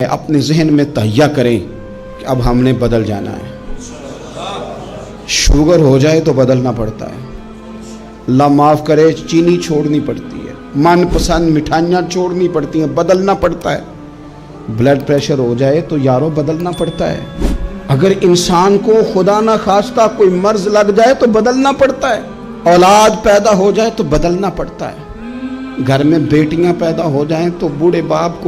اپنے ذہن میں تہیہ کریں کہ اب ہم نے بدل جانا ہے۔ شوگر ہو جائے تو بدلنا پڑتا ہے، اللہ معاف کرے چینی چھوڑنی پڑتی ہے، من پسند مٹھائیاں چھوڑنی پڑتی ہیں، بدلنا پڑتا ہے۔ بلڈ پریشر ہو جائے تو یارو بدلنا پڑتا ہے۔ اگر انسان کو خدا نہ خواستہ کوئی مرض لگ جائے تو بدلنا پڑتا ہے۔ اولاد پیدا ہو جائے تو بدلنا پڑتا ہے۔ گھر میں بیٹیاں پیدا ہو جائیں تو بوڑھے باپ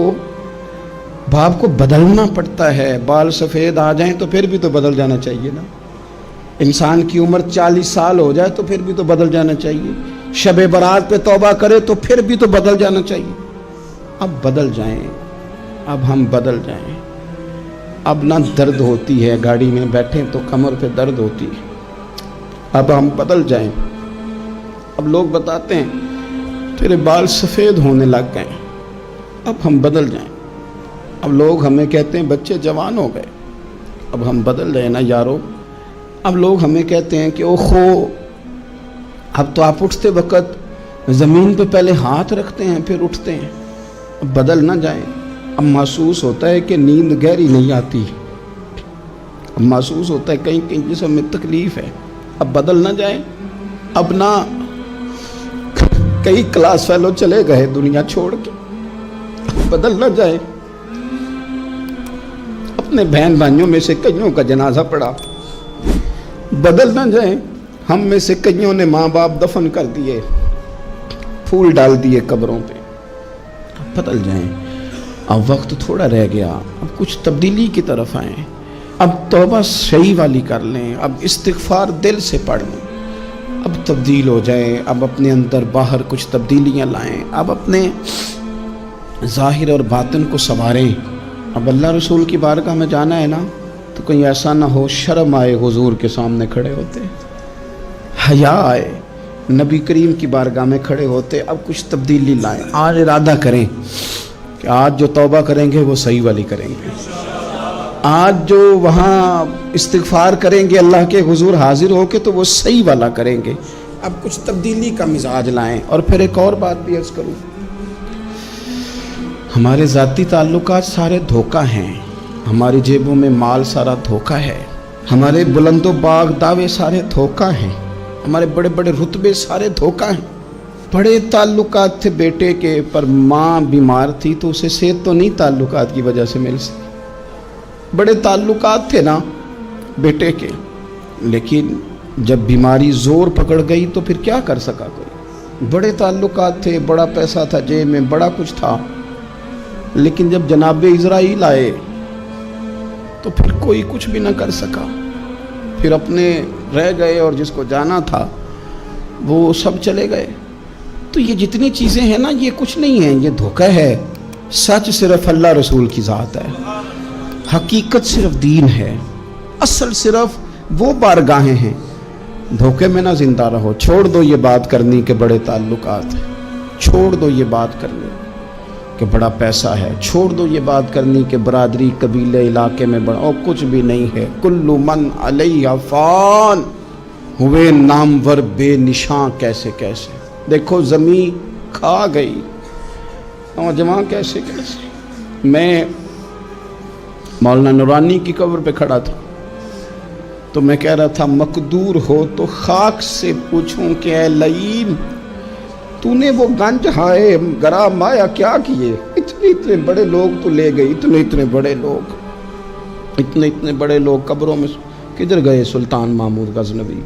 کو بدلنا پڑتا ہے۔ بال سفید آ جائیں تو پھر بھی تو بدل جانا چاہیے نا۔ انسان کی عمر 40 سال ہو جائے تو پھر بھی تو بدل جانا چاہیے۔ شب برات پہ توبہ کرے تو پھر بھی تو بدل جانا چاہیے۔ اب بدل جائیں، اب ہم بدل جائیں۔ اب نہ درد ہوتی ہے، گاڑی میں بیٹھیں تو کمر پہ درد ہوتی ہے، اب ہم بدل جائیں۔ اب لوگ بتاتے ہیں تیرے بال سفید ہونے لگ گئے، اب ہم بدل جائیں۔ اب لوگ ہمیں کہتے ہیں بچے جوان ہو گئے، اب ہم بدل جائیں نا یارو۔ اب لوگ ہمیں کہتے ہیں کہ اوہو اب تو آپ اٹھتے وقت زمین پہ پہلے ہاتھ رکھتے ہیں پھر اٹھتے ہیں، اب بدل نہ جائیں۔ اب محسوس ہوتا ہے کہ نیند گہری نہیں آتی، اب محسوس ہوتا ہے کہیں کہیں جسم میں تکلیف ہے، اب بدل نہ جائیں۔ اب نہ کئی کلاس فیلو چلے گئے دنیا چھوڑ کے، بدل نہ جائیں۔ اپنے بہن بھائیوں میں سے کئیوں کا جنازہ پڑا، بدل نہ جائیں۔ ہم میں سے کئیوں نے ماں باپ دفن کر دیے، پھول ڈال دیے قبروں پہ، بدل جائیں۔ اب وقت تھوڑا رہ گیا، اب کچھ تبدیلی کی طرف آئیں۔ اب توبہ صحیح والی کر لیں، اب استغفار دل سے پڑھ لیں، اب تبدیل ہو جائیں۔ اب اپنے اندر باہر کچھ تبدیلیاں لائیں، اب اپنے ظاہر اور باطن کو سنواریں۔ اب اللہ رسول کی بارگاہ میں جانا ہے نا تو کہیں ایسا نہ ہو شرم آئے حضور کے سامنے کھڑے ہوتے، حیا آئے نبی کریم کی بارگاہ میں کھڑے ہوتے۔ اب کچھ تبدیلی لائیں، آج ارادہ کریں کہ آج جو توبہ کریں گے وہ صحیح والی کریں گے، آج جو وہاں استغفار کریں گے اللہ کے حضور حاضر ہو کے تو وہ صحیح والا کریں گے۔ اب کچھ تبدیلی کا مزاج لائیں۔ اور پھر ایک اور بات بھی عرض کروں، ہمارے ذاتی تعلقات سارے دھوکہ ہیں، ہماری جیبوں میں مال سارا دھوکہ ہے، ہمارے بلند و باغ دعوے سارے دھوکہ ہیں، ہمارے بڑے بڑے رتبے سارے دھوکہ ہیں۔ بڑے تعلقات تھے بیٹے کے، پر ماں بیمار تھی تو اسے صحت تو نہیں تعلقات کی وجہ سے مل سکی۔ بڑے تعلقات تھے نا بیٹے کے، لیکن جب بیماری زور پکڑ گئی تو پھر کیا کر سکا کوئی۔ بڑے تعلقات تھے، بڑا پیسہ تھا جیب میں، بڑا کچھ تھا، لیکن جب جناب اسرائیل آئے تو پھر کوئی کچھ بھی نہ کر سکا، پھر اپنے رہ گئے اور جس کو جانا تھا وہ سب چلے گئے۔ تو یہ جتنی چیزیں ہیں نا یہ کچھ نہیں ہیں، یہ دھوکہ ہے۔ سچ صرف اللہ رسول کی ذات ہے، حقیقت صرف دین ہے، اصل صرف وہ بارگاہیں ہیں۔ دھوکے میں نہ زندہ رہو، چھوڑ دو یہ بات کرنی کہ بڑے تعلقات ہیں، چھوڑ دو یہ بات کرنی کہ بڑا پیسہ ہے، چھوڑ دو یہ بات کرنی کہ برادری قبیلے علاقے میں بڑا، اور کچھ بھی نہیں ہے۔ کل من علیہ فان، ہوئے نامور بے نشاں کیسے کیسے۔ دیکھو زمین کھا گئی، نوجوان کیسے کیسے۔ میں مولانا نورانی کی قبر پہ کھڑا تھا تو میں کہہ رہا تھا مقدور ہو تو خاک سے پوچھوں کہ اے لئیم تو نے وہ گنج ہائے گرا مایا کیا کیے، اتنے بڑے لوگ تو لے گئی، اتنے بڑے لوگ قبروں میں کدھر گئے؟ سلطان محمود غزنوی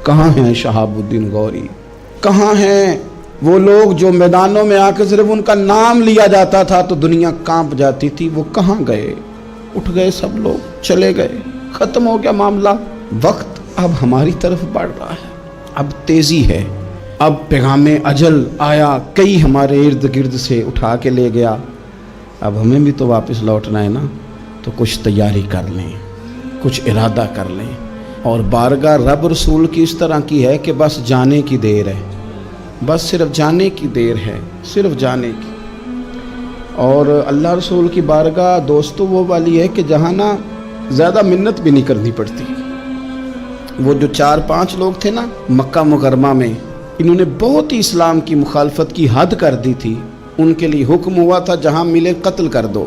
کہاں ہیں؟ شہاب الدین غوری کہاں ہیں؟ وہ لوگ جو میدانوں میں آ کے صرف ان کا نام لیا جاتا تھا تو دنیا کانپ جاتی تھی، وہ کہاں گئے؟ اٹھ گئے سب لوگ، چلے گئے، ختم ہو گیا معاملہ۔ وقت اب ہماری طرف بڑھ رہا ہے، اب تیزی ہے، اب پیغام اجل آیا، کئی ہمارے ارد گرد سے اٹھا کے لے گیا، اب ہمیں بھی تو واپس لوٹنا ہے نا، تو کچھ تیاری کر لیں، کچھ ارادہ کر لیں۔ اور بارگاہ رب رسول کی اس طرح کی ہے کہ بس جانے کی دیر ہے، بس صرف جانے کی دیر ہے، صرف جانے کی۔ اور اللہ رسول کی بارگاہ دوستو وہ والی ہے کہ جہاں نا زیادہ منت بھی نہیں کرنی پڑتی۔ وہ جو 4-5 لوگ تھے نا مکہ مکرمہ میں، انہوں نے بہت ہی اسلام کی مخالفت کی حد کر دی تھی، ان کے لیے حکم ہوا تھا جہاں ملے قتل کر دو،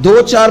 2 4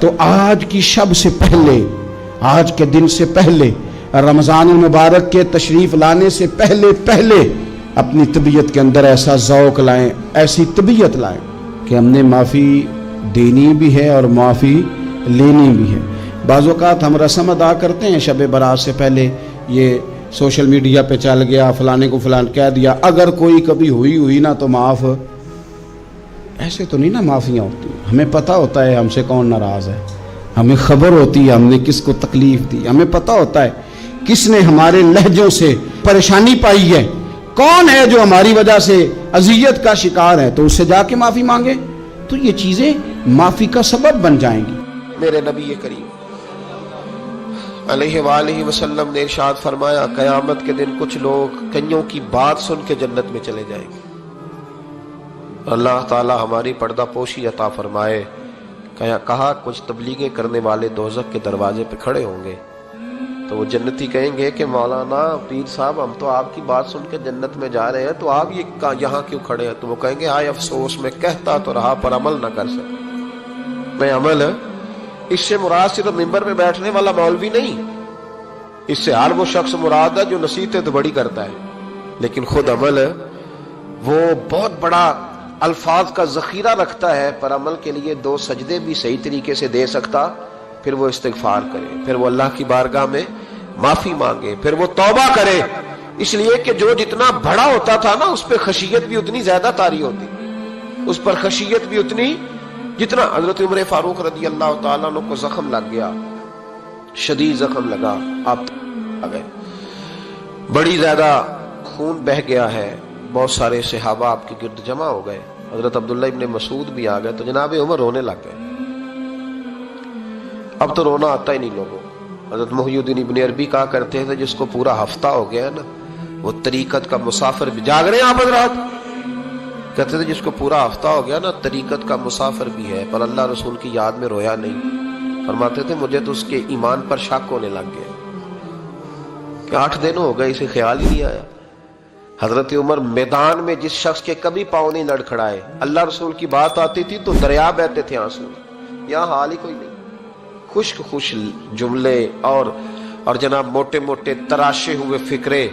تو آج کی شب سے پہلے، آج کے دن سے پہلے، رمضان المبارک کے تشریف لانے سے پہلے اپنی طبیعت کے اندر ایسا ذوق لائیں، ایسی طبیعت لائیں کہ ہم نے معافی دینی بھی ہے اور معافی لینی بھی ہے۔ بعض اوقات ہم رسم ادا کرتے ہیں شب برات سے پہلے، یہ سوشل میڈیا پہ چل گیا، فلانے کو فلان کہہ دیا، اگر کوئی کبھی ہوئی نا تو معاف۔ ایسے تو نہیں نا معافیاں ہوتی، ہمیں پتہ ہوتا ہے ہم سے کون ناراض ہے، ہمیں خبر ہوتی ہے ہم نے کس کو تکلیف دی، ہمیں پتہ ہوتا ہے کس نے ہمارے لہجوں سے پریشانی پائی ہے، کون ہے جو ہماری وجہ سے اذیت کا شکار ہے، تو اس سے جا کے معافی مانگے تو یہ چیزیں معافی کا سبب بن جائیں گی۔ میرے نبی کریم علیہ وآلہ وسلم نے ارشاد فرمایا، قیامت کے دن کچھ لوگ کنیوں کی بات سن کے جنت میں چلے جائیں گے۔ اللہ تعالی ہماری پردہ پوشی عطا فرمائے۔ کہا کچھ تبلیغیں کرنے والے دوزخ کے دروازے پہ کھڑے ہوں گے تو وہ جنتی کہیں گے کہ مولانا پیر صاحب، ہم تو آپ کی بات سن کے جنت میں جا رہے ہیں، تو آپ یہ یہاں کیوں کھڑے ہیں؟ تو وہ کہیں گے ہائے افسوس، میں کہتا تو رہا پر عمل نہ کر سکا۔ میں عمل، اس سے مراد صرف ممبر پہ بیٹھنے والا مولوی نہیں، اس سے ہر وہ شخص مراد ہے جو نصیحتیں تو بڑی کرتا ہے، لیکن خود عمل وہ بہت بڑا الفاظ کا ذخیرہ رکھتا ہے، پر عمل کے لیے 2 سجدے بھی صحیح طریقے سے دے سکتا، پھر وہ استغفار کرے، پھر وہ اللہ کی بارگاہ میں معافی مانگے، پھر وہ توبہ کرے، اس لیے کہ جو جتنا بڑا ہوتا تھا نا اس پہ خشیت بھی اتنی زیادہ طاری ہوتی، اس پر خشیت بھی اتنی جتنا۔ حضرت عمر فاروق رضی اللہ تعالیٰ عنہ کو زخم لگ گیا، شدید زخم لگا، آپ آ گئے، بڑی زیادہ خون بہ گیا ہے، بہت سارے صحابہ آپ کے گرد جمع ہو گئے، حضرت عبداللہ ابن مسعود بھی آ گئے، تو جناب عمر رونے لگ گئے۔ اب تو رونا آتا ہی نہیں لوگوں۔ حضرت محی الدین ابن عربی کہا کرتے تھے جس کو پورا ہفتہ ہو گیا ہے نا، وہ طریقت کا مسافر بھی، جاگ رہے ہیں آپ حضرات؟ کہتے تھے جس کو پورا ہفتہ ہو گیا نا طریقت کا مسافر بھی ہے، پر اللہ رسول کی یاد میں رویا نہیں۔ فرماتے تھے مجھے تو اس کے ایمان پر شک ہونے لگ گیا کہ 8 دن ہو گئے، اسے خیال ہی نہیں آیا۔ حضرت عمر میدان میں جس شخص کے کبھی پاؤں نہیں لڑکھڑائے، اللہ رسول کی بات آتی تھی تو دریا بہتے تھے آنسو، یہاں حال ہی کوئی نہیں، خشک جملے اور جناب موٹے موٹے تراشے ہوئے فکرے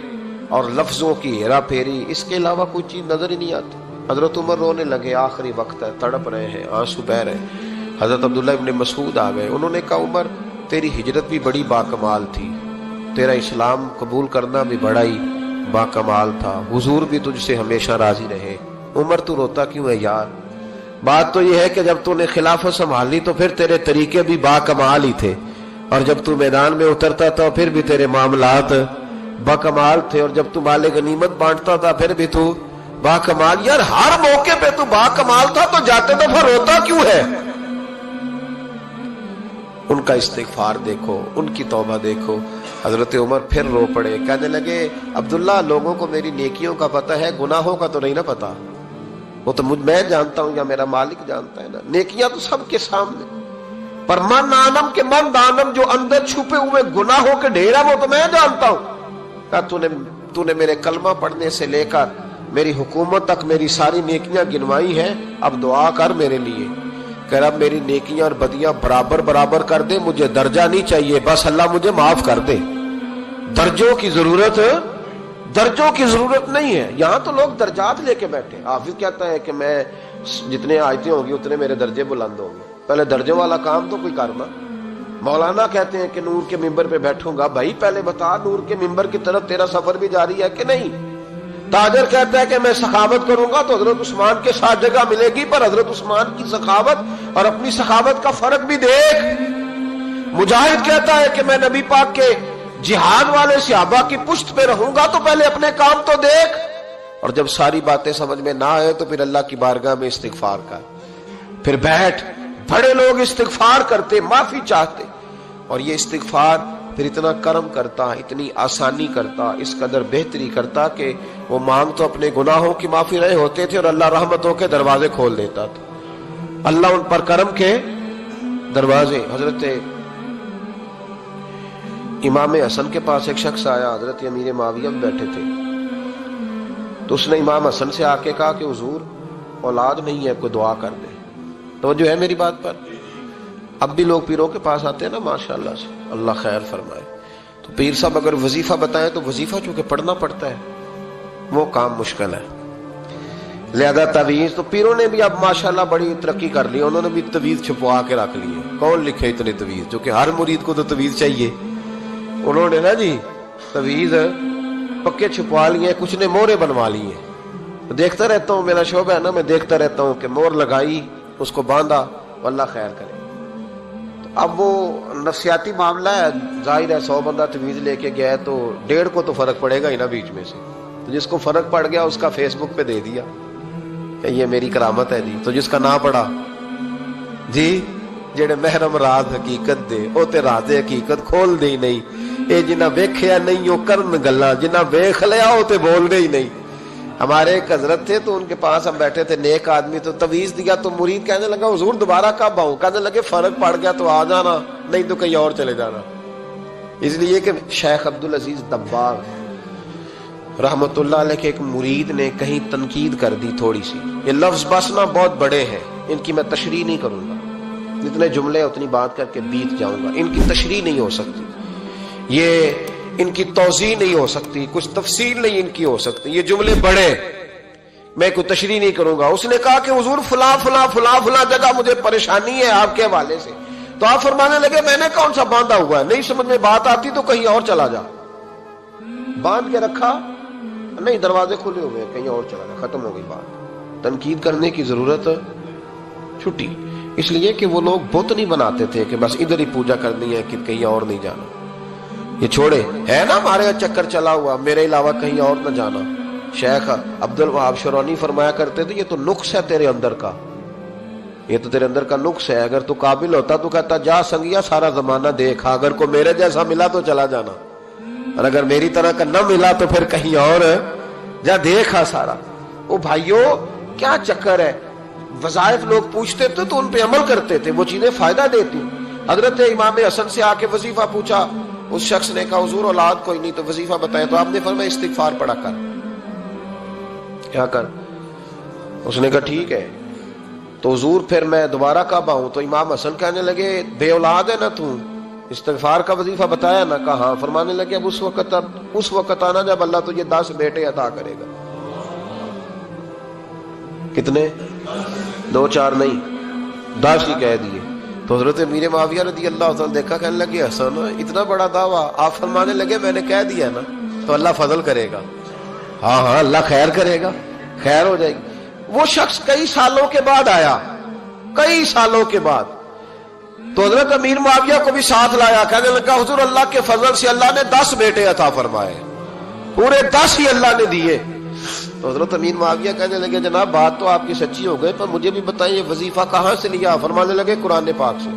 اور لفظوں کی ہیرا پھیری، اس کے علاوہ کوئی چیز نظر ہی نہیں آتی۔ حضرت عمر رونے لگے، آخری وقت ہے، تڑپ رہے ہیں، آنسو بہ رہے ہیں۔ حضرت عبداللہ ابن مسعود آ گئے، انہوں نے کہا عمر تیری ہجرت بھی بڑی باکمال تھی، تیرا اسلام قبول کرنا بھی بڑا ہی باکمال تھا، حضور بھی تجھ سے ہمیشہ راضی رہے۔ عمر تو روتا کیوں ہے یار؟ بات تو یہ ہے کہ جب تو نے خلافت سنبھالی تو پھر تیرے طریقے بھی باکمال ہی تھے، اور جب تو میدان میں اترتا تھا پھر بھی تیرے معاملات باکمال تھے، اور جب تو مال غنیمت بانٹتا تھا پھر بھی تو باکمال۔ یار ہر موقع پہ تو باکمال تھا، تو جاتے دفعہ روتا کیوں ہے؟ ان کا استغفار دیکھو، ان کی توبہ دیکھو۔ حضرت عمر پھر رو پڑے، کہنے لگے عبداللہ لوگوں کو میری نیکیوں کا پتہ ہے، گناہوں کا تو نہیں نا پتہ، وہ تو میں جانتا ہوں یا میرا مالک جانتا ہے نا، نیکیاں تو سب کے سامنے، پر من آنم کے من دانم، جو اندر چھپے ہوئے گناہوں کے ڈھیر ہیں وہ تو میں جانتا ہوں۔ کہا تو نے میرے کلمہ پڑھنے سے لے کر میری حکومت تک میری ساری نیکیاں گنوائی ہیں، اب دعا کر میرے لیے، کہ رب میری نیکیاں اور بدیاں برابر برابر کر دے، مجھے درجہ نہیں چاہیے، بس اللہ مجھے معاف کر دے۔ درجوں کی ضرورت نہیں ہے، یہاں تو لوگ درجات لے کے بیٹھے۔ حافظ کہتا ہے کہ میں جتنے آیتیں ہوں گی اتنے میرے درجے بلند ہوں گے، پہلے درجوں والا کام تو کوئی کرنا۔ مولانا کہتے ہیں کہ نور کے ممبر پہ بیٹھوں گا، بھائی پہلے بتا نور کے ممبر کی طرف تیرا سفر بھی جاری ہے کہ نہیں؟ تاجر کہتا ہے کہ میں سخاوت کروں گا تو حضرت عثمان کے ساتھ جگہ ملے گی، پر حضرت عثمان کی سخاوت اور اپنی سخاوت کا فرق بھی دیکھ۔ مجاہد کہتا ہے کہ میں نبی پاک کے جہاد والے صحابہ کی پشت پہ رہوں گا، تو پہلے اپنے کام تو دیکھ، اور جب ساری باتیں سمجھ میں نہ آئے تو پھر اللہ کی بارگاہ میں استغفار کر، پھر بیٹھ۔ بڑے لوگ استغفار کرتے، معافی چاہتے، اور یہ استغفار پھر اتنا کرم کرتا، اتنی آسانی کرتا، اس قدر بہتری کرتا کہ وہ مانگ تو اپنے گناہوں کی معافی رہے ہوتے تھے اور اللہ رحمتوں کے دروازے کھول دیتا تھا، اللہ ان پر کرم کے دروازے۔ حضرت امام حسن کے پاس ایک شخص آیا، حضرت امیر معاویہ میں بیٹھے تھے، تو اس نے امام حسن سے آ کے کہا کہ حضور اولاد نہیں ہے، کوئی دعا کر دے۔ توجہ ہے میری بات پر؟ اب بھی لوگ پیروں کے پاس آتے ہیں نا ماشاءاللہ سے، اللہ خیر فرمائے، تو پیر صاحب اگر وظیفہ بتائیں تو وظیفہ چونکہ پڑھنا پڑتا ہے وہ کام مشکل ہے، لہذا تعویذ تو پیروں نے بھی اب ماشاءاللہ بڑی ترقی کر لی، انہوں نے بھی تعویذ چھپوا کے رکھ لی ہے۔ کون لکھے اتنے تعویذ، جو کہ ہر مرید کو تو تعویذ چاہیے، انہوں نے نا جی تعویذ پکے چھپوا لیے، کچھ نے مورے بنوا لی ہیں۔ دیکھتا رہتا ہوں، میرا شعبہ ہے نا، میں دیکھتا رہتا ہوں کہ مور لگائی، اس کو باندھا، اللہ خیر کرے۔ اب وہ نفسیاتی معاملہ ہے، ظاہر ہے 100 بندہ تعویذ لے کے گیا ہے تو 1.5 کو تو فرق پڑے گا ہی نا بیچ میں سے، تو جس کو فرق پڑ گیا اس کا فیس بک پہ دے دیا کہ یہ میری کرامت ہے جی، تو جس کا نہ پڑا جی جڑے محرم راز حقیقت دے او تے راز حقیقت کھول دے ہی نہیں، اے جنہ ویکھیا نہیں او کرن گلاں، جنہ ویکھ لیا او تے بول دے ہی نہیں۔ ہمارے ایک حضرت تھے تو ان کے پاس ہم بیٹھے تھے، نیک آدمی، تو تعویذ دیا تو مرید کہنے لگا حضور دوبارہ کب آؤں؟ کہنے لگے فرق پڑ گیا تو آ جانا، نہیں تو کہیں اور چلے جانا۔ اس لیے کہ شیخ عبدالعزیز دباغ رحمت اللہ علیہ کے ایک مرید نے کہیں تنقید کر دی تھوڑی سی، یہ لفظ بس نا بہت بڑے ہیں، ان کی میں تشریح نہیں کروں گا، جتنے جملے اتنی بات کر کے بیت جاؤں گا، ان کی تشریح نہیں ہو سکتی، یہ ان کی توضیح نہیں ہو سکتی، کچھ تفصیل نہیں ان کی ہو سکتی، یہ جملے بڑے، میں کوئی تشریح نہیں کروں گا۔ اس نے کہا کہ حضور فلاں فلاں فلاں فلاں جگہ مجھے پریشانی ہے آپ کے حوالے سے، تو آپ فرمانے لگے میں نے کون سا باندھا ہوا ہے، نہیں سمجھ میں بات آتی تو کہیں اور چلا جا، باندھ کے رکھا، نہیں دروازے کھلے ہوئے ہیں کہیں اور چلا جا، ختم ہو گئی بات۔ تنقید کرنے کی ضرورت چھٹی، اس لیے کہ وہ لوگ بت نہیں بناتے تھے کہ بس ادھر ہی پوجا کرنی ہے کہ کہیں اور نہیں جانا، یہ چھوڑے ہے نا ہمارے چکر چلا ہوا، میرے علاوہ کہیں اور نہ جانا۔ شیخ عبدالوہاب شرونی فرمایا کرتے تھے یہ تو نقص ہے تیرے اندر کا، یہ تو تیرے اندر کا نقص ہے، اگر تو قابل ہوتا تو کہتا جا سنگیا سارا زمانہ دیکھا، اگر کوئی میرے جیسا ملا تو چلا جانا، اور اگر میری طرح کا نہ ملا تو پھر کہیں اور جا دیکھا سارا۔ او بھائیو کیا چکر ہے، وظائف لوگ پوچھتے تھے تو ان پہ عمل کرتے تھے، وہ چیزیں فائدہ دیتی۔ حضرت امام حسن سے آ کے وظیفہ پوچھا، اس شخص نے کہا حضور اولاد کوئی نہیں تو وظیفہ بتائیں، تو آپ نے فرمایا استغفار پڑھا کر، کیا کر؟ اس نے کہا ٹھیک ہے، تو حضور پھر میں دوبارہ کب آؤں؟ تو امام حسن کہنے لگے بے اولاد ہے نا تو، استغفار کا وظیفہ بتایا نا؟ کہا ہاں۔ فرمانے لگے اب اس وقت آنا جب اللہ تجھے 10 بیٹے عطا کرے گا۔ کتنے؟ 2 4 نہیں، 10 ہی کہہ دیے۔ تو حضرت امیر معاویہ رضی اللہ عنہ دیکھا، کہنے لگے حسن اتنا بڑا دعویٰ؟ آپ فرمانے لگے میں نے کہہ دیا نا، تو اللہ فضل کرے گا، ہاں ہاں اللہ خیر کرے گا، خیر ہو جائے گی۔ وہ شخص کئی سالوں کے بعد آیا، کئی سالوں کے بعد، تو حضرت امیر معاویہ کو بھی ساتھ لایا، کہنے لگا حضور اللہ کے فضل سے اللہ نے 10 بیٹے عطا فرمائے، پورے 10 ہی اللہ نے دیے۔ تو حضرت امیر معاویہ کہنے لگے جناب بات تو آپ کی سچی ہو گئی، پر مجھے بھی بتائیں یہ وظیفہ کہاں سے لیا؟ فرمانے لگے قرآن پاک سے،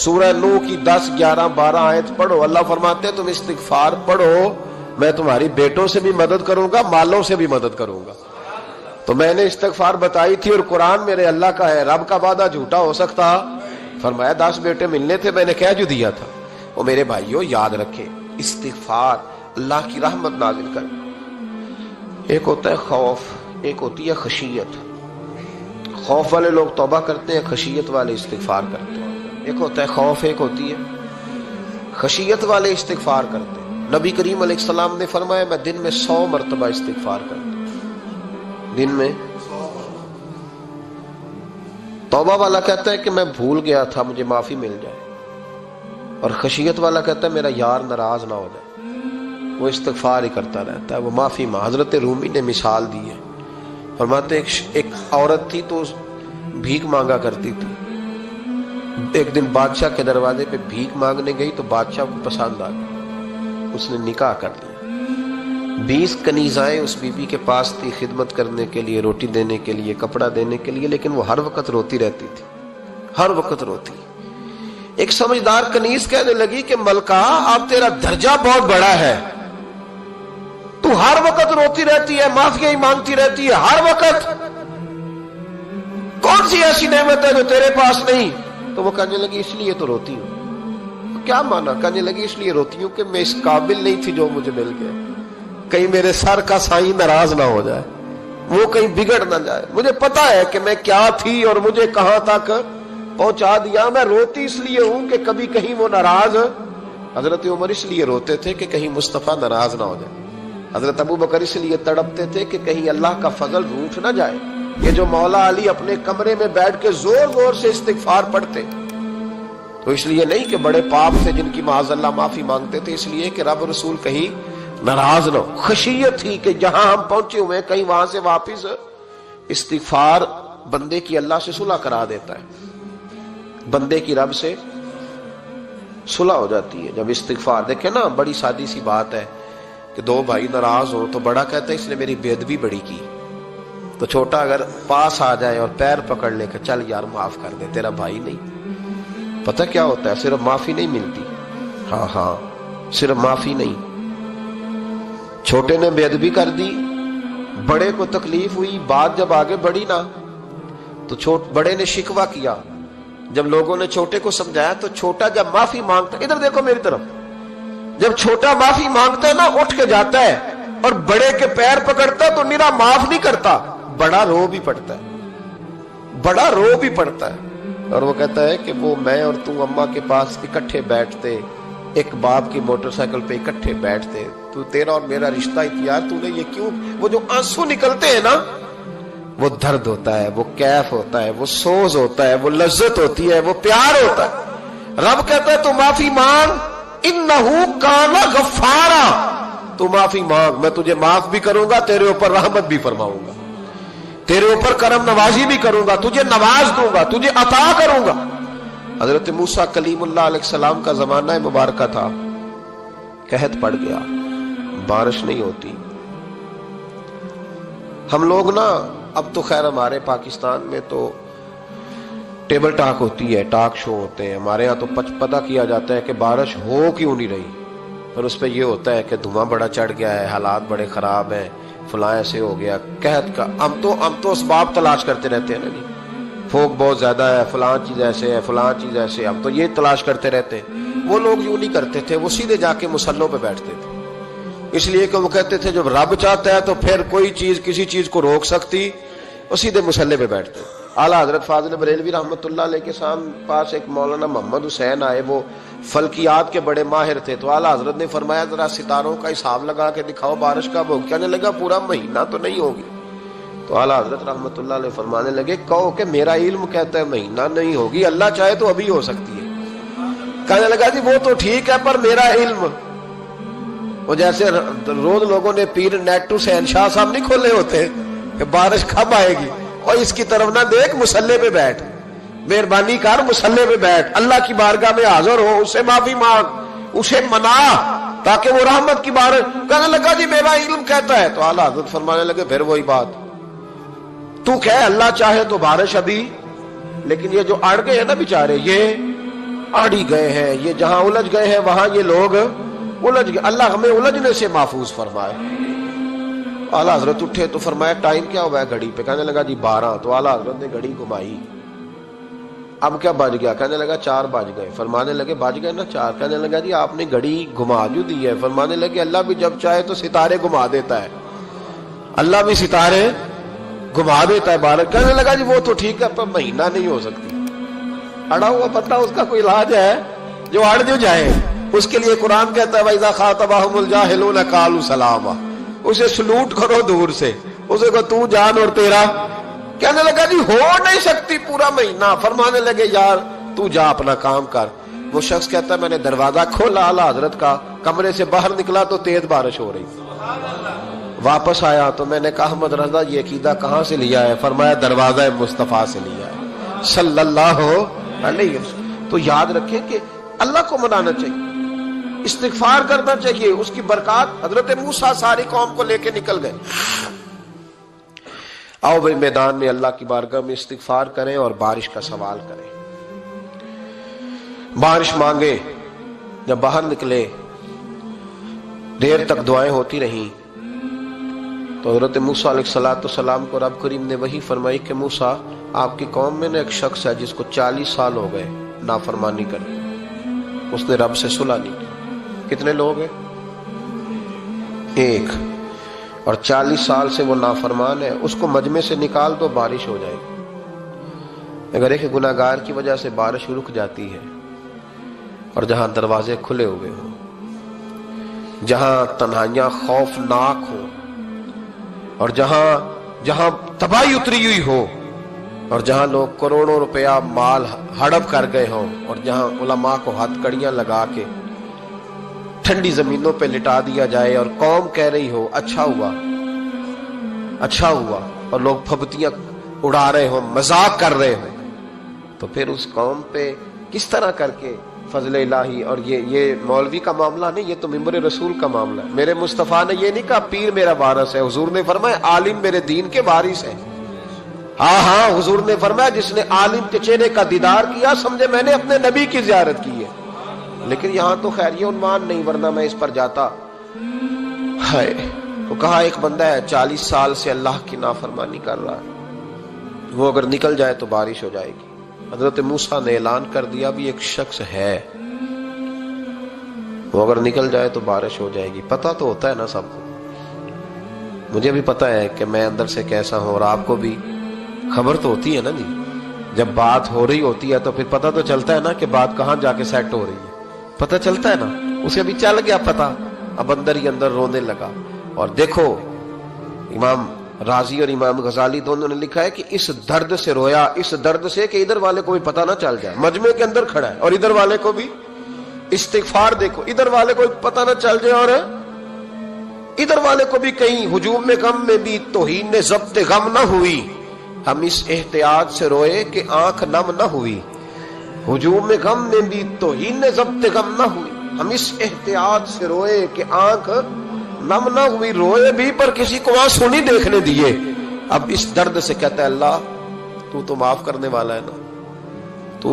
سورہ نوح کی 10 11 12 آیت پڑھو، اللہ فرماتے ہیں تم استغفار پڑھو، میں تمہاری بیٹوں سے بھی مدد کروں گا، مالوں سے بھی مدد کروں گا۔ تو میں نے استغفار بتائی تھی اور قرآن میرے اللہ کا ہے، رب کا وعدہ جھوٹا ہو سکتا؟ فرمایا 10 بیٹے ملنے تھے، میں نے کہہ جو دیا تھا۔ وہ میرے بھائیوں یاد رکھیں، استغفار اللہ کی رحمت نازل کر، ایک ہوتا ہے خوف، ایک ہوتی ہے خشیت۔ خوف والے لوگ توبہ کرتے ہیں، خشیت والے استغفار کرتے ہیں۔ ایک ہوتا ہے خوف، ایک ہوتی ہے خشیت والے استغفار کرتے ہیں۔ نبی کریم علیہ السلام نے فرمایا میں دن میں 100 مرتبہ استغفار کرتا ہوں، دن میں۔ توبہ والا کہتا ہے کہ میں بھول گیا تھا مجھے معافی مل جائے، اور خشیت والا کہتا ہے میرا یار ناراض نہ ہو جائے، وہ استغفار ہی کرتا رہتا ہے، وہ معافی ماں۔ حضرت رومی نے مثال دی ہے، فرماتے ایک عورت تھی تو بھیک مانگا کرتی تھی، ایک دن بادشاہ کے دروازے پہ بھیک مانگنے گئی تو بادشاہ کو پسند آ گئی، اس نے نکاح کر لیا۔ 20 کنیزائیں اس بی بی کے پاس تھی خدمت کرنے کے لیے، روٹی دینے کے لیے، کپڑا دینے کے لیے، لیکن وہ ہر وقت روتی رہتی تھی، ہر وقت روتی۔ ایک سمجھدار کنیز کہنے لگی کہ ملکہ اب تیرا درجہ بہت بڑا ہے، تو ہر وقت روتی رہتی ہے، معافیاں ہی مانگتی رہتی ہے ہر وقت، کون سی ایسی نعمت ہے جو تیرے پاس نہیں؟ تو وہ کہنے لگی اس لیے تو روتی ہوں۔ کیا مانا؟ کہنے لگی اس لیے روتی ہوں کہ میں اس قابل نہیں تھی جو مجھے مل گیا، کہیں میرے سر کا سائیں ناراض نہ ہو جائے، وہ کہیں بگڑ نہ جائے، مجھے پتا ہے کہ میں کیا تھی اور مجھے کہاں تک پہنچا دیا. میں روتی اس لیے ہوں کہ کبھی کہیں وہ ناراض. حضرت عمر اس لیے روتے تھے کہ کہیں مصطفیٰ ناراض نہ ہو جائے. حضرت ابو بکر اس لیے تڑپتے تھے کہ کہیں اللہ کا فضل روٹھ نہ جائے. یہ جو مولا علی اپنے کمرے میں بیٹھ کے زور زور سے استغفار پڑھتے تو اس لیے نہیں کہ بڑے پاپ تھے جن کی معاذ اللہ معافی مانگتے تھے، اس لیے کہ رب رسول کہیں ناراض نہ ہو. خشیت تھی کہ جہاں ہم پہنچے ہوئے کہیں وہاں سے واپس. استغفار بندے کی اللہ سے صلح کرا دیتا ہے، بندے کی رب سے صلح ہو جاتی ہے جب استغفار. دیکھیں نا، بڑی سادی سی بات ہے کہ دو بھائی ناراض ہو تو بڑا کہتا ہے اس نے میری بے ادبی بڑی کی، تو چھوٹا اگر پاس آ جائے اور پیر پکڑ لے کہ چل یار معاف کر دے، تیرا بھائی نہیں. پتہ کیا ہوتا ہے؟ صرف معافی نہیں ملتی. ہاں صرف معافی نہیں. چھوٹے نے بے ادبی کر دی، بڑے کو تکلیف ہوئی، بات جب آگے بڑھی نا تو بڑے نے شکوہ کیا. جب لوگوں نے چھوٹے کو سمجھایا تو چھوٹا جب معافی مانگتا، ادھر دیکھو میری طرف، جب چھوٹا معافی مانگتا ہے نا اٹھ کے جاتا ہے اور بڑے کے پیر پکڑتا ہے تو نرا معاف نہیں کرتا، بڑا رو بھی پڑتا ہے، بڑا رو بھی پڑتا ہے. اور وہ کہتا ہے کہ وہ میں اور تو اماں کے پاس اکٹھے بیٹھتے، ایک باپ کی موٹر سائیکل پہ اکٹھے بیٹھتے، تو تیرا اور میرا رشتہ یار تو نے یہ کیوں. وہ جو آنسو نکلتے ہیں نا وہ درد ہوتا ہے، وہ کیف ہوتا ہے، وہ سوز ہوتا ہے، وہ لذت ہوتی ہے، وہ پیار ہوتا ہے. رب کہتا ہے تو معافی مانگ، انہو کان غفارا، تو معافی مانگ، میں تجھے معاف بھی کروں گا، تیرے اوپر رحمت بھی فرماؤں گا، تیرے اوپر کرم نوازی بھی کروں گا، تجھے نواز دوں گا، تجھے عطا کروں گا. حضرت موسیٰ کلیم اللہ علیہ السلام کا زمانہ مبارکہ تھا، قحط پڑ گیا، بارش نہیں ہوتی. ہم لوگ نا اب تو خیر ہمارے پاکستان میں تو ٹیبل ٹاک ہوتی ہے، ٹاک شو ہوتے ہیں. ہمارے ہاں تو پتہ کیا جاتا ہے کہ بارش ہو کیوں نہیں رہی، پر اس پہ یہ ہوتا ہے کہ دھواں بڑا چڑھ گیا ہے، حالات بڑے خراب ہیں، فلاں ایسے ہو گیا قحط کا. ہم تو اسباب تلاش کرتے رہتے ہیں نا جی، پھوک بہت زیادہ ہے، فلاں چیز ایسے ہے، فلاں چیز ایسے، ہم تو یہ تلاش کرتے رہتے ہیں. وہ لوگ یوں نہیں کرتے تھے، وہ سیدھے جا کے مصلوں پہ بیٹھتے تھے، اس لیے کہ وہ کہتے تھے جب رب چاہتا ہے تو پھر کوئی چیز کسی چیز کو روک سکتی. وہ سیدھے مصلے پہ بیٹھتے. اعلیٰ حضرت فاضل بریلوی رحمۃ اللہ علیہ کے پاس ایک مولانا محمد حسین آئے، وہ فلکیات کے بڑے ماہر تھے. تو اعلیٰ حضرت نے فرمایا ذرا ستاروں کا حساب لگا کے دکھاؤ بارش کب ہوگی. کہنے لگا پورا مہینہ تو نہیں ہوگی. تو اعلیٰ حضرت رحمۃ اللہ علیہ فرمانے لگے کہو کہ میرا علم کہتا ہے مہینہ نہیں ہوگی، اللہ چاہے تو ابھی ہو سکتی ہے. کہنے لگا جی وہ تو ٹھیک ہے پر میرا علم، وہ جیسے روز لوگوں نے پیر نیٹو سے شاہ صاحب نہیں کھولے ہوتے کہ بارش کب آئے گی، اور اس کی طرف نہ دیکھ، مصلے پہ بیٹھ، مہربانی کر مصلے پہ بیٹھ، اللہ کی بارگاہ میں حاضر ہو، اس سے معافی مانگ، اسے منا تاکہ وہ رحمت کی بارش. کہنے لگا جی میرا علم کہتا ہے. تو اعلیٰ حضرت فرمانے لگے پھر وہی بات، تو کہے اللہ چاہے تو بارش ابھی، لیکن یہ جو اڑ گئے ہیں نا بیچارے، یہ اڑ ہی گئے ہیں، یہ جہاں الجھ گئے ہیں وہاں یہ لوگ الجھ گئے. اللہ ہمیں الجھنے سے محفوظ فرمائے. اعلیٰ حضرت اٹھے تو فرمایا ٹائم کیا ہوا ہے گھڑی پہ؟ کہنے لگا جی 12. تو اعلیٰ حضرت نے گھڑی گھمائی، اب کیا بج گیا؟ کہنے لگا 4 بج گئے. فرمانے لگے بج گئے نا 4. کہنے لگا جی آپ نے گھڑی گھما جو دی ہے. فرمانے لگے اللہ بھی جب چاہے تو ستارے گھما دیتا ہے، اللہ بھی ستارے گھما دیتا ہے بارش. کہنے لگا جی وہ تو ٹھیک ہے پر مہینہ نہیں ہو سکتی. اڑا ہوا پتہ اس کا کوئی علاج ہے جو اڑ جو جائے. اس کے لیے قرآن کہتا ہے وَإِذَا خَاطَبَهُمُ الْجَاهِلُونَ قَالُوا سَلَامًا. اسے سلوٹ کرو دور سے، اسے کو تو جان اور تیرا. کہنے لگا جی ہو نہیں سکتی پورا مہینہ. فرمانے لگے یار تو جا اپنا کام کر. وہ شخص کہتا ہے میں نے دروازہ کھولا اعلیٰ حضرت کا، کمرے سے باہر نکلا تو تیز بارش ہو رہی. واپس آیا تو میں نے کہا احمد رضا یہ عقیدہ کہاں سے لیا ہے؟ فرمایا دروازہ مصطفیٰ سے لیا ہے صلی اللہ علیہ وسلم. تو یاد رکھیں کہ اللہ کو منانا چاہیے، استغفار کرنا چاہیے، اس کی برکات. حضرت موسیٰ ساری قوم کو لے کے نکل گئے. آؤ بھائی میدان میں اللہ کی بارگاہ میں استغفار کریں اور بارش کا سوال کریں، بارش مانگے. جب باہر نکلے دیر تک دعائیں ہوتی رہیں تو حضرت موسیٰ علیہ السلام کو رب کریم نے وحی فرمائی کہ موسیٰ آپ کی قوم میں نے ایک شخص ہے جس کو 40 سال ہو گئے نافرمانی کرے، اس نے رب سے صلح نہیں کی. کتنے لوگ ہیں؟ ایک، اور 40 سال سے وہ نافرمان ہے. اس کو مجمع سے نکال دو بارش ہو جائے گی. اگر ایک گناہگار کی وجہ سے بارش رک جاتی ہے اور جہاں دروازے کھلے ہوئے ہوں، جہاں تنہائیاں خوفناک ہوں، اور جہاں تباہی اتری ہوئی ہو، اور جہاں لوگ کروڑوں روپیہ مال ہڑپ کر گئے ہوں، اور جہاں علماء کو ہتھ کڑیاں لگا کے ٹھنڈی زمینوں پہ لٹا دیا جائے اور قوم کہہ رہی ہو اچھا ہوا اچھا ہوا، اور لوگ پھبتیاں اڑا رہے ہوں، مذاق کر رہے ہوں، تو پھر اس قوم پہ کس طرح کر کے فضل الہی؟ اور یہ مولوی کا معاملہ نہیں، یہ تو ممبر رسول کا معاملہ ہے۔ میرے مصطفیٰ نے یہ نہیں کہا پیر میرا وارث ہے، حضور نے فرمایا عالم میرے دین کے وارث ہے۔ ہاں حضور نے فرمایا جس نے عالم کے چہرے کا دیدار کیا سمجھے میں نے اپنے نبی کی زیارت کی ہے۔ لیکن یہاں تو خیر یہ عنوان نہیں، ورنہ میں اس پر جاتا۔ ہائے، تو کہا ایک بندہ ہے 40 سال سے اللہ کی نافرمانی کر رہا ہے، وہ اگر نکل جائے تو بارش ہو جائے گی۔ حضرت موسیٰ نے اعلان کر دیا بھی ایک شخص ہے، وہ اگر نکل جائے تو بارش ہو جائے گی۔ پتہ تو ہوتا ہے نا سب کو، مجھے بھی پتہ ہے کہ میں اندر سے کیسا ہوں، اور آپ کو بھی خبر تو ہوتی ہے نا جی۔ جب بات ہو رہی ہوتی ہے تو پھر پتہ تو چلتا ہے نا کہ بات کہاں جا کے سیٹ ہو رہی ہے، پتہ چلتا ہے نا۔ اسے بھی چل گیا پتہ، اب اندر ہی اندر رونے لگا۔ اور دیکھو امام رازی اور امام غزالی دونوں نے لکھا ہے کہ اس درد سے رویا، اس درد سے کہ ادھر والے کو بھی پتہ نہ چل جائے، مجمع کے اندر کھڑا ہے اور ادھر والے کو بھی استغفار، دیکھو ادھر والے کو بھی پتہ نہ چل جائے اور ادھر والے کو بھی کہیں ہجوم میں غم میں بھی توہین نے ضبط غم نہ ہوئی۔ ہم اس احتیاط سے روئے کہ آنکھ نم نہ ہوئی، ہجوم میں غم میں بھی توہین نے ضبط غم نہ ہوئی۔ ہم اس احتیاط سے روئے کہ آنکھ نم نہ ہوئی، روئے بھی پر کسی کو آنسو نہیں دیکھنے دیے۔ اب اس درد سے کہتا ہے اللہ تو معاف کرنے والا ہے نا،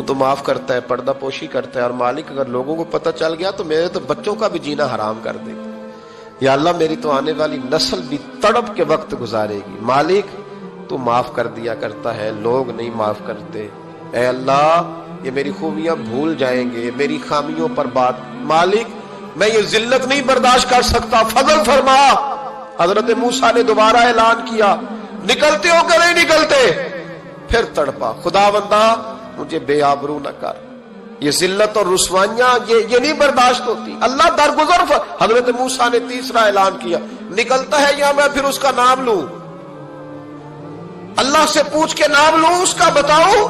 تو معاف کرتا ہے، پردہ پوشی کرتا ہے، اور مالک اگر لوگوں کو پتہ چل گیا تو میرے تو بچوں کا بھی جینا حرام کر دے گا، یا اللہ میری تو آنے والی نسل بھی تڑپ کے وقت گزارے گی۔ مالک تو معاف کر دیا کرتا ہے، لوگ نہیں معاف کرتے۔ اے اللہ یہ میری خوبیاں بھول جائیں گے، میری خامیوں پر بات، مالک میں یہ ذلت نہیں برداشت کر سکتا، فضل فرما۔ حضرت موسیٰ نے دوبارہ اعلان کیا نکلتے ہو کہ نہیں نکلتے؟ پھر تڑپا خدا بندہ مجھے بے آبرو نہ کر، یہ ذلت اور رسوائیاں یہ نہیں برداشت ہوتی، اللہ درگزر۔ حضرت موسیٰ نے تیسرا اعلان کیا نکلتا ہے یا میں پھر اس کا نام لوں، اللہ سے پوچھ کے نام لوں اس کا، بتاؤ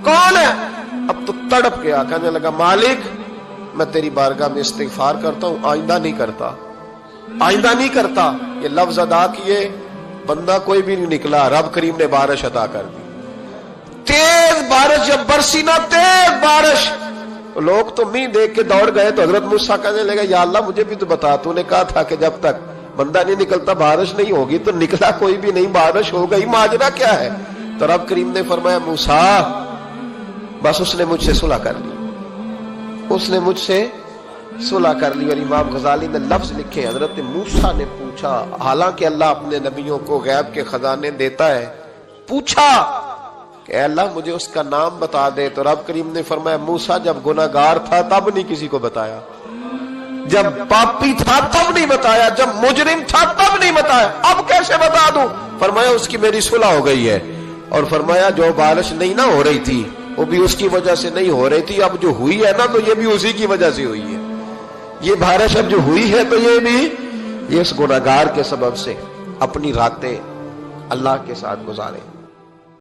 کون ہے؟ اب تو تڑپ گیا، کہنے لگا مالک میں تیری بارگاہ میں استغفار کرتا ہوں، آئندہ نہیں کرتا، آئندہ نہیں کرتا۔ یہ لفظ ادا کیے، بندہ کوئی بھی نہیں نکلا، رب کریم نے بارش عطا کر دی، تیز بارش جب برسی نا، تیز بارش، لوگ تو می دیکھ کے دوڑ گئے۔ تو حضرت موسیٰ کہنے لگا یا اللہ مجھے بھی تو بتا، تو نے کہا تھا کہ جب تک بندہ نہیں نکلتا بارش نہیں ہوگی، تو نکلا کوئی بھی نہیں، بارش ہو گئی، ماجرا کیا ہے؟ تو رب کریم نے فرمایا موسیٰ بس اس نے مجھ سے صلح کر لی، اس نے مجھ سے صلح کر لی۔ اور امام غزالی نے لفظ لکھے حضرت موسیٰ نے پوچھا، حالانکہ اللہ اپنے نبیوں کو غیب کے خزانے دیتا ہے، پوچھا کہ اے اللہ مجھے اس کا نام بتا دے۔ تو رب کریم نے فرمایا موسیٰ جب گناہگار تھا تب نہیں کسی کو بتایا، جب پاپی تھا تب نہیں بتایا، جب مجرم تھا تب نہیں بتایا، اب کیسے بتا دوں؟ فرمایا اس کی میری صلح ہو گئی ہے، اور فرمایا جو بارش نہیں نہ ہو رہی تھی وہ بھی اس کی وجہ سے نہیں ہو رہی تھی، اب جو ہوئی ہے نا تو یہ بھی اسی کی وجہ سے ہوئی ہے، یہ بارش اب جو ہوئی ہے تو یہ بھی یہ اس گناہگار کے سبب سے۔ اپنی راتیں اللہ کے ساتھ گزارے۔